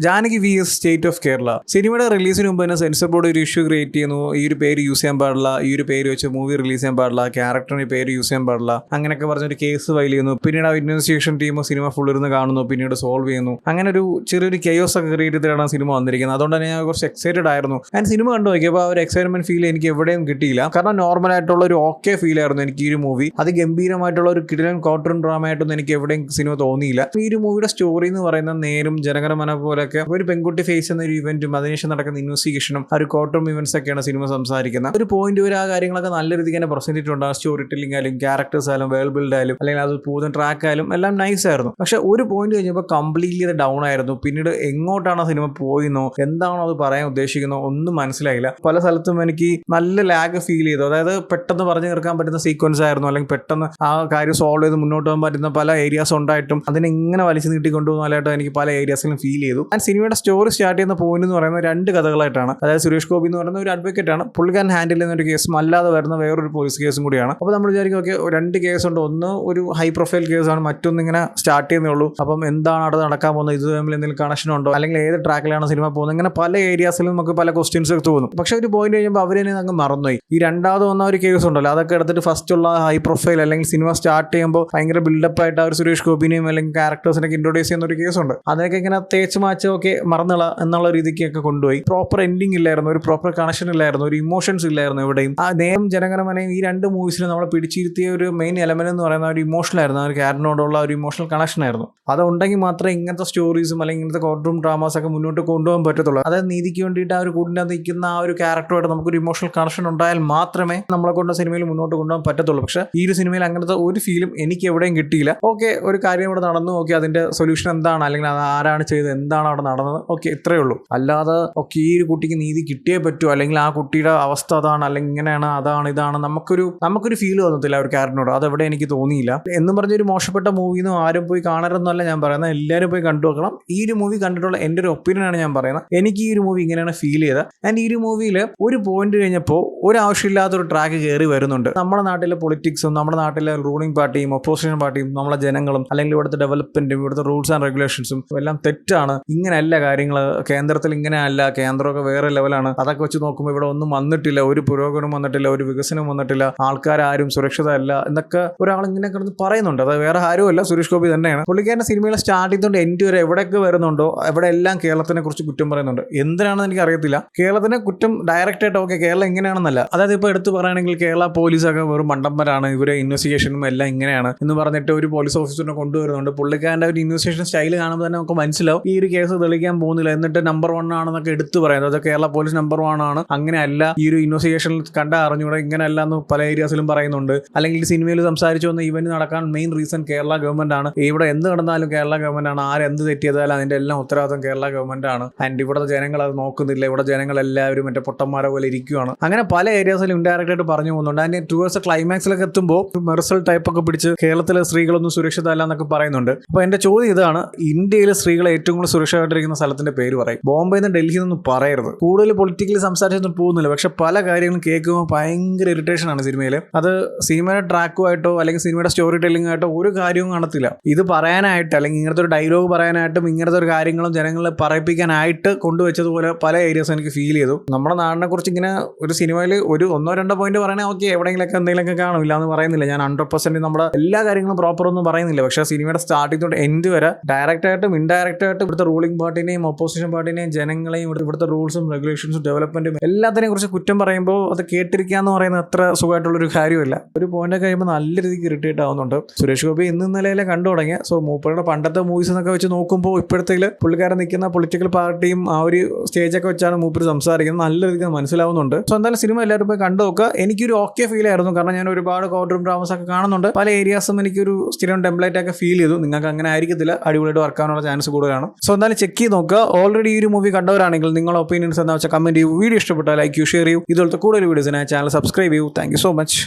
Janaki VS state of Kerala സിനിമയുടെ റിലീസിന് മുമ്പ് തന്നെ സെൻസർ ബോർഡ് ഒരു ഇഷ്യൂ ക്രിയേറ്റ് ചെയ്യുന്നു. ഈ ഒരു പേര് യൂസ് ചെയ്യാൻ പാടില്ല, ഈ ഒരു പേര് വെച്ച് മൂവി റിലീസ് ചെയ്യാൻ പാടില്ല, ക്യാരക്ടറിന് പേര് യൂസ് ചെയ്യാൻ പാടില്ല, അങ്ങനെയൊക്കെ പറഞ്ഞൊരു കേസ് ഫയൽ ചെയ്യുന്നു. പിന്നീട് ആ ഇൻവെസ്റ്റിഗേഷൻ ടീം സിനിമ ഫുൾ ഇരുന്ന് കാണുന്നു, പിന്നീട് സോൾവ് ചെയ്യുന്നു. അങ്ങനെ ഒരു ചെറിയൊരു കെയോസ് ഒക്കെ ക്രിയേറ്റ് ചെയ്തിട്ടാണ് സിനിമ വന്നിരിക്കുന്നത്. അതുകൊണ്ട് തന്നെ ഞാൻ കുറച്ച് എക്സൈറ്റഡ് ആയിരുന്നു. ഞാൻ സിനിമ കണ്ടു നോക്കിയപ്പോൾ ആ ഒരു എക്സൈറ്റ്മെന്റ് ഫീൽ എനിക്ക് എവിടെയും കിട്ടിയില്ല. കാരണം നോർമൽ ആയിട്ടുള്ള ഒരു ഓക്കെ ഫീൽ ആയിരുന്നു എനിക്ക് ഈ ഒരു മൂവി. അത് ഗംഭീരമായിട്ടുള്ള ഒരു കിടിലൻ കോർട്ടൂൺ ഡ്രാമ ആയിട്ടൊന്നും എനിക്ക് എവിടെയും സിനിമ തോന്നിയില്ല. ഈ ഒരു മൂവിയുടെ സ്റ്റോറി എന്ന് പറയുന്നത് നേരും ജനഗണമന പോലെയൊക്കെ ഒരു പെൺകുട്ടി ഫേസ് ചെയ്യുന്ന ഒരു ഇവന്റും അതിനുശേഷം നടക്കുന്ന ഇൻവെസ്റ്റിഗേഷനും ആ ഒരു കോർട്ടൂൺ ഇവന്റ്സ് ഒക്കെയാണ് സിനിമ സംസാരിക്കുന്നത്. ഒരു പോയിന്റ് വരെ ആ കാര്യങ്ങളൊക്കെ നല്ല രീതിക്ക് തന്നെ പ്രസന്റ് ചെയ്തിട്ടുണ്ട്. ആ സ്റ്റോറി ടെല്ലിംഗ് ആയാലും ക്യാരക്ടേഴ്സ് ആയാലും വേൾഡ് ബിൽഡ് ആയാലും അല്ലെങ്കിൽ അത് പൂതൻ ട്രാക്ക് ആയാലും എല്ലാം നൈസ് ആയിരുന്നു. പക്ഷെ ഒരു പോയിന്റ് കഴിഞ്ഞപ്പോൾ കംപ്ലീറ്റ്ലി അത് ഡൗൺ ആയിരുന്നു. പിന്നീട് എങ്ങോട്ടാണ് സിനിമ പോയിന്നോ എന്താണോ അത് പറയാൻ ഉദ്ദേശിക്കുന്നോ ഒന്നും മനസ്സിലായില്ല. പല സ്ഥലത്തും എനിക്ക് നല്ല ലാഗ് ഫീൽ ചെയ്തു. അതായത് പെട്ടെന്ന് പറഞ്ഞു തീർക്കാൻ പറ്റുന്ന സീക്വൻസ് ആയിരുന്നു, അല്ലെങ്കിൽ പെട്ടെന്ന് ആ കാര്യം സോൾവ് ചെയ്ത് മുന്നോട്ട് പോകാൻ പറ്റുന്ന പല ഏരിയാസ് ഉണ്ടായിട്ടും അതിനെ ഇങ്ങനെ വലിച്ചു നീട്ടിക്കൊണ്ടുപോകുന്നതായിട്ട് എനിക്ക് പല ഏരിയാസിലും ഫീൽ ചെയ്തു. ആൻഡ് സിനിമയുടെ സ്റ്റോറി സ്റ്റാർട്ട് ചെയ്യുന്ന പോയിന്റ് എന്ന് പറയുന്നത് രണ്ട് കഥകളായിട്ടാണ്. അതായത് സുരേഷ് ഗോപി എന്ന് പറയുന്ന ഒരു അഡ്വക്കേറ്റ് ആണ്, പുള്ളിക്കാരൻ ഹാൻഡിൽ ചെയ്യുന്ന ഒരു കേസും അല്ലാതെ വരുന്ന വേറൊരു പോലീസ് കേസും കൂടിയാണ്. അപ്പോൾ നമ്മൾ വിചാരിക്കും ഓക്കെ രണ്ട് കേസുണ്ട്, ഒന്ന് ഒരു ഹൈ പ്രൊഫൈൽ കേസാണ്, മറ്റൊന്ന് ഇങ്ങനെ സ്റ്റാർട്ട് ചെയ്യുന്നേ ഉള്ളൂ. അപ്പം എന്താണ് അവിടെ നടക്കാൻ പോകുന്നത്, ഇത് തമ്മിൽ എന്തെങ്കിലും കണക്ഷൻ ഉണ്ടോ, അല്ലെങ്കിൽ ഏത് ട്രാക്കിലാണ് സിനിമ പോകുന്നത്, ഇങ്ങനെ പല ഏരിയാസിലും നമുക്ക് പല ക്വസ്റ്റ്യൻസ് തോന്നും. പക്ഷെ ഒരു പോയിന്റ് കഴിയുമ്പോൾ അവരെന്നെ അങ്ങ് മറന്നുപോയി. ഈ രണ്ടാമത് വന്ന ഒരു കേസ് ഉണ്ടല്ലോ, അതൊക്കെ എടുത്തിട്ട് ഫസ്റ്റ് ഉള്ള ഹൈ പ്രൊഫൈൽ അല്ലെങ്കിൽ സിനിമ സ്റ്റാർട്ട് ചെയ്യുമ്പോൾ ഭയങ്കര ബിൽഡപ്പ് ആയിട്ട് ആ ഒരു സുരേഷ് ഗോപിനെയും അല്ലെങ്കിൽ ക്യാരക്ടേഴ്സിനൊക്കെ ഇൻട്രോഡ്യൂസ് ചെയ്യുന്ന ഒരു കേസുണ്ട്. അതിനൊക്കെ ഇങ്ങനെ തേച്ച് മാച്ച് ഒക്കെ മറന്നുകള എന്നുള്ള രീതിക്കൊക്കെ കൊണ്ടുപോയി. പ്രോപ്പർ എൻഡിങ് ഇല്ലായിരുന്നു, ഒരു പ്രോപ്പർ കണക്ഷൻ ഇല്ലായിരുന്നു, ഒരു ഇമോഷൻസ് ഇല്ലായിരുന്നു എവിടെയും. ആ നേരം ജനഗണമനയും ഈ രണ്ട് മൂവീസിലും നമ്മളെ പിടിച്ചിരുത്തിയ ഒരു മെയിൻ എലമെന്റ് എന്ന് പറയുന്ന ഒരു ഇമോഷണൽ ആയിരുന്നു, ആ ഒരു ക്യാരക്ടറിനോടുള്ള ഒരു ഇമോഷണൽ കണക്ഷൻ ആയിരുന്നു. അതുണ്ടെങ്കിൽ മാത്രമേ ഇങ്ങനത്തെ സ്റ്റോറീസും അല്ലെങ്കിൽ ഇങ്ങനത്തെ കോർട്ട് ഡ്രാമാസ് ഒക്കെ മുന്നോട്ട് കൊണ്ടുപോകാൻ പറ്റത്തുള്ളൂ. അതായത് നീതിക്ക് വേണ്ടിയിട്ട് ആ ഒരു കൂടിൻ്റെ നിൽക്കുന്ന ആ ഒരു ക്യാരക്ടറുമായിട്ട് നമുക്കൊരു ഇമോഷണൽ കണക്ഷൻ ഉണ്ടായാൽ മാത്രമേ നമ്മളെ കൊണ്ട് സിനിമയിൽ മുന്നോട്ട് കൊണ്ടുപോകാൻ പറ്റത്തുള്ളൂ. പക്ഷേ ഈ ഒരു സിനിമയിൽ അങ്ങനത്തെ ഒരു ഫീലും എനിക്ക് എവിടെയും കിട്ടിയില്ല. ഓക്കെ, ഒരു കാര്യം ഇവിടെ നടന്നു, ഓക്കെ അതിന്റെ സൊല്യൂഷൻ എന്താണ്, അല്ലെങ്കിൽ അത് ആരാണ് ചെയ്തത്, എന്താണ് അവിടെ നടന്നത്, ഓക്കെ ഇത്രയേ ഉള്ളൂ. അല്ലാതെ ഓക്കെ ഈ ഒരു കുട്ടിക്ക് നീതി കിട്ടിയേ പറ്റൂ, അല്ലെങ്കിൽ ആ കുട്ടിയുടെ അവസ്ഥ അതാണ്, അല്ലെങ്കിൽ ഇങ്ങനെയാണ്, അതാണ്, ഇതാണ്, നമുക്കൊരു ഫീൽ തോന്നത്തില്ല ആ ഒരു ക്യാരക്ടറിനോട്. അതെവിടെ എനിക്ക് തോന്നിയില്ല. എന്നും പറഞ്ഞൊരു മോശപ്പെട്ട മൂവിന്ന് ആരും പോയി കാണരുതെന്നല്ല ഞാൻ പറയുന്നത്, എല്ലാവരും പോയി കണ്ടു നോക്കണം. ഈ ഒരു മൂവി കണ്ടിട്ടുള്ള എൻ്റെ ഒരു ഒപ്പീനിയൻ ആണ് ഞാൻ പറയുന്നത്. എനിക്ക് ഈ ഒരു മൂവി ഇങ്ങനെയാണ് ഫീൽ ചെയ്തത്. ആൻഡ് ഈ ഒരു മൂവിയിൽ ഒരു പോയിന്റ് കഴിഞ്ഞപ്പോൾ ഒരു ആവശ്യമില്ലാത്തൊരു ട്രാക്ക് കയറി വരുന്നുണ്ട്. നമ്മുടെ നാട്ടിലെ പൊളിറ്റിക്സും നമ്മുടെ നാട്ടിലെ റൂളിംഗ് പാർട്ടിയും ഒപ്പോസിഷൻ പാർട്ടിയും നമ്മളെ ജനങ്ങളും അല്ലെങ്കിൽ ഇവിടുത്തെ ഡെവലപ്മെന്റും ഇവിടുത്തെ റൂൾസ് ആൻഡ് റെഗുലേഷൻസും എല്ലാം തെറ്റാണ്, ഇങ്ങനെയല്ല കാര്യങ്ങൾ, കേന്ദ്രത്തിൽ ഇങ്ങനെയല്ല, കേന്ദ്രമൊക്കെ വേറെ ലെവലാണ്, അതൊക്കെ വെച്ച് നോക്കുമ്പോൾ ഇവിടെ ഒന്നും വന്നിട്ടില്ല, ഒരു പുരോഗമനം വന്നിട്ടില്ല, ഒരു വികസനം വന്നിട്ടില്ല, ആൾക്കാരും സുരക്ഷിതമല്ല എന്നൊക്കെ ഒരാൾ ഇങ്ങനെ കിടന്ന് പറയുന്നുണ്ട്. അത് വേറെ ആരുമല്ല, സുരേഷ് ഗോപി തന്നെയാണ്. പുള്ളിക്കാരൻ്റെ സിനിമയിലെ സ്റ്റാർട്ട് ചെയ്തുകൊണ്ട് എൻഡ് വരെ എവിടെയൊക്കെ വരുന്നുണ്ടോ അവിടെ എല്ലാം കേരളത്തിനെ കുറിച്ച് കുറ്റം പറയുന്നുണ്ട്. എന്തിനാണെന്ന് എനിക്ക് അറിയത്തില്ല. കേരളത്തിനെ കുറ്റം ഡയറക്റ്റ് ആയിട്ട് ഓക്കെ കേരളം ഇങ്ങനെയാണെന്നല്ല, അതായത് ഇപ്പോൾ എടുത്ത് പറയുകയാണെങ്കിൽ കേരള പോലീസൊക്കെ വെറും മണ്ടന്മാരാണ്, ഇവരെ ഇൻവെസ്റ്റിഗേഷനും എല്ലാം ഇങ്ങനെയാണ് എന്ന് പറഞ്ഞിട്ട് ഒരു പോലീസ് ഓഫീസറിനെ കൊണ്ടുവരുന്നുണ്ട്. പുള്ളിക്കാരൻ്റെ ഒരു ഇൻവെസ്റ്റിഗേഷൻ സ്റ്റൈൽ കാണുമ്പോൾ തന്നെ നമുക്ക് മനസ്സിലാവും ഈ ഒരു കേസ് തെളിയിക്കാൻ പോകുന്നില്ല, എന്നിട്ട് നമ്പർ 1 ആണെന്നൊക്കെ എടുത്ത് പറയുന്നത്. അത് കേരള പോലീസ് നമ്പർ 1 ആണ്, അങ്ങനെയല്ല, ഈ ഒരു ഇൻവെസ്റ്റിഗേഷനിൽ കണ്ട അറിഞ്ഞൂടെ, ഇങ്ങനെയല്ല എന്ന് പല ഏരിയാസിലും പറയുന്നുണ്ട്. അല്ലെങ്കിൽ സിനിമയിൽ സംസാരിച്ചു വന്ന ഇവന്റ് നടക്കാൻ മെയിൻ റീസൺ കേരള ഗവൺമെന്റ് ആണ്, ഇവിടെ എന്ത് നടന്നാലും കേരള ഗവൺമെന്റ് ആണ്, ആരെന്ത് തെറ്റിയതായാലും അതിന്റെ എല്ലാം ഉത്തരവാദിത്വം കേരള ഗവൺമെന്റ് ആണ്. ആൻഡ് ഇവിടുത്തെ ജനങ്ങൾ അത് നോക്കുന്നില്ല, ഇവിടെ ജനങ്ങൾ എല്ലാവരും മറ്റേ പൊട്ടന്മാരെ പോലെ ഇരിക്കുകയാണ്. അങ്ങനെ പല ഏരിയാസിലും ഇൻഡയറക്റ്റ് ആയിട്ട് പറഞ്ഞു പോകുന്നുണ്ട്. അതിന്റെ ടുവേഴ്സ് ക്ലൈമാക്സിലൊക്കെ എത്തുമ്പോൾ മെർസൽ ടൈപ്പ് ഒക്കെ പിടിച്ച് കേരളത്തിലെ സ്ത്രീകളൊന്നും സുരക്ഷിതമല്ല എന്നൊക്കെ പറയുന്നുണ്ട്. അപ്പോൾ എന്റെ ചോദ്യം ഇതാണ്, ഇന്ത്യയിലെ സ്ത്രീകളെ ഏറ്റവും കൂടുതൽ സുരക്ഷിതമായിട്ടിരിക്കുന്ന സ്ഥലത്തിന്റെ പേര് പറയും. ബോംബെന്ന് ഡൽഹിയിൽ നിന്നും പറയരുത്. കൂടുതൽ പൊളിറ്റിക്കലി സംസാരിച്ചൊന്നും പോകുന്നില്ല, പക്ഷെ പല കാര്യങ്ങളും കേൾക്കുമ്പോൾ ഭയങ്കര ഇറിറ്റേഷൻ ആണ് സിനിമയിൽ. അത് സിനിമയുടെ ട്രാക്കുമായിട്ടോ അല്ലെങ്കിൽ സിനിമയുടെ സ്റ്റോറി ടെല്ലിംഗ് ആയിട്ടോ ഒരു കാര്യവും കാണത്തില്ല. ഇത് പറയാനായിട്ട് അല്ലെങ്കിൽ ഇങ്ങനത്തെ ഒരു ഡയലോഗ് പറയാനായിട്ടും ഇങ്ങനത്തെ ഒരു കാര്യങ്ങളും ജനങ്ങളെ പറയിപ്പിക്കാനായിട്ട് കൊണ്ടുവച്ചതുപോലെ പല ഏരിയാസ് എനിക്ക് ഫീൽ ചെയ്തു. നമ്മുടെ നാടിനെ കുറിച്ച് ഇങ്ങനെ ഒരു സിനിമയിൽ ഒരു 1-2 പോയിന്റ് പറയണേ ഓക്കെ, എവിടെയെങ്കിലൊക്കെ എന്തെങ്കിലുമൊക്കെ കാണില്ല എന്ന് പറയുന്നില്ല. ഞാൻ 100% നമ്മുടെ എല്ലാ കാര്യങ്ങളും പ്രോപ്പർ ഒന്നും പറയുന്നില്ല. പക്ഷേ സിനിമയുടെ സ്റ്റാർട്ടിംഗ് തൊട്ട് എൻഡ് വരെ ഡയറക്റ്റ് ആയിട്ടും ഇൻഡയറക്റ്റ് ആയിട്ടും ഇവിടുത്തെ റൂളിംഗ് പാർട്ടിനെയും ഒപ്പോസിഷൻ പാർട്ടിനെയും ജനങ്ങളെയും ഇവിടുത്തെ റൂൾസും റെഗുലേഷൻസും ഡെവലപ്മെന്റും എല്ലാത്തിനെ കുറിച്ച് കുറ്റം പറയുമ്പോൾ അത് കേട്ടിരിക്കുക എന്ന് പറയുന്നത് അത്ര സുഖമായിട്ടുള്ളൊരു കാര്യമല്ല. ഒരു പോയിന്റ് കഴിയുമ്പോൾ നല്ല രീതിക്ക് ഇറിറ്റേറ്റ് ആവുന്നുണ്ട്. സുരേഷ് ഗോപി ഇന്നലെയിലെ കണ്ടു തുടങ്ങിയ മൂപ്പരുടെ പണ്ടത്തെ മൂവീസ് എന്നൊക്കെ വെച്ച് നോക്കുമ്പോൾ ഇപ്പോഴത്തെ പുള്ളിക്കാരൻ നിൽക്കുന്ന പൊളിറ്റിക്കൽ പാർട്ടിയും ആ ഒരു സ്റ്റേജൊക്കെ വെച്ചാണ് മൂപ്പർ സംസാരിക്കുന്നത്, നല്ല രീതിക്ക് മനസ്സിലാവുന്നുണ്ട്. സോ എന്തായാലും സിനിമ എല്ലാവരും പോയി കണ്ടു നോക്കുക. എനിക്കൊരു ഓക്കെ ഫീൽ ആയിരുന്നു, കാരണം ഞാൻ ഒരുപാട് കോർട്ട് റൂം ഡ്രാമസ് ഒക്കെ കാണുന്നുണ്ട്. പല ഏരിയാസും എനിക്കൊരു സ്ഥിരം ടെംപ്ലേറ്റ് ഒക്കെ ഫീൽ ചെയ്തു. നിങ്ങൾക്ക് അങ്ങനെ ആയിരിക്കത്തില്ല, അടിപൊളിയായിട്ട് വർക്കാനുള്ള ചാൻസ് കൂടുതലാണ്. സോ എന്തായാലും ചെക്ക് ചെയ്ത് നോക്കുക. ഓൾറെഡി ഈ ഒരു മൂവി കണ്ടവരാണെങ്കിൽ നിങ്ങളുടെ ഒപ്പീനിയൻസ് എന്താ വെച്ചാൽ കമന്റ് ചെയ്യൂ. വീഡിയോ ഇഷ്ടപ്പെട്ടാൽ ലൈക്ക് ചെയ്യൂ, ഷെയർ ചെയ്യൂ. ഇതുപോലത്തെ കൂടുതൽ വീഡിയോസിനായി ചാനൽ സബ്സ്ക്രൈബ് ചെയ്യൂ. Thank you so much.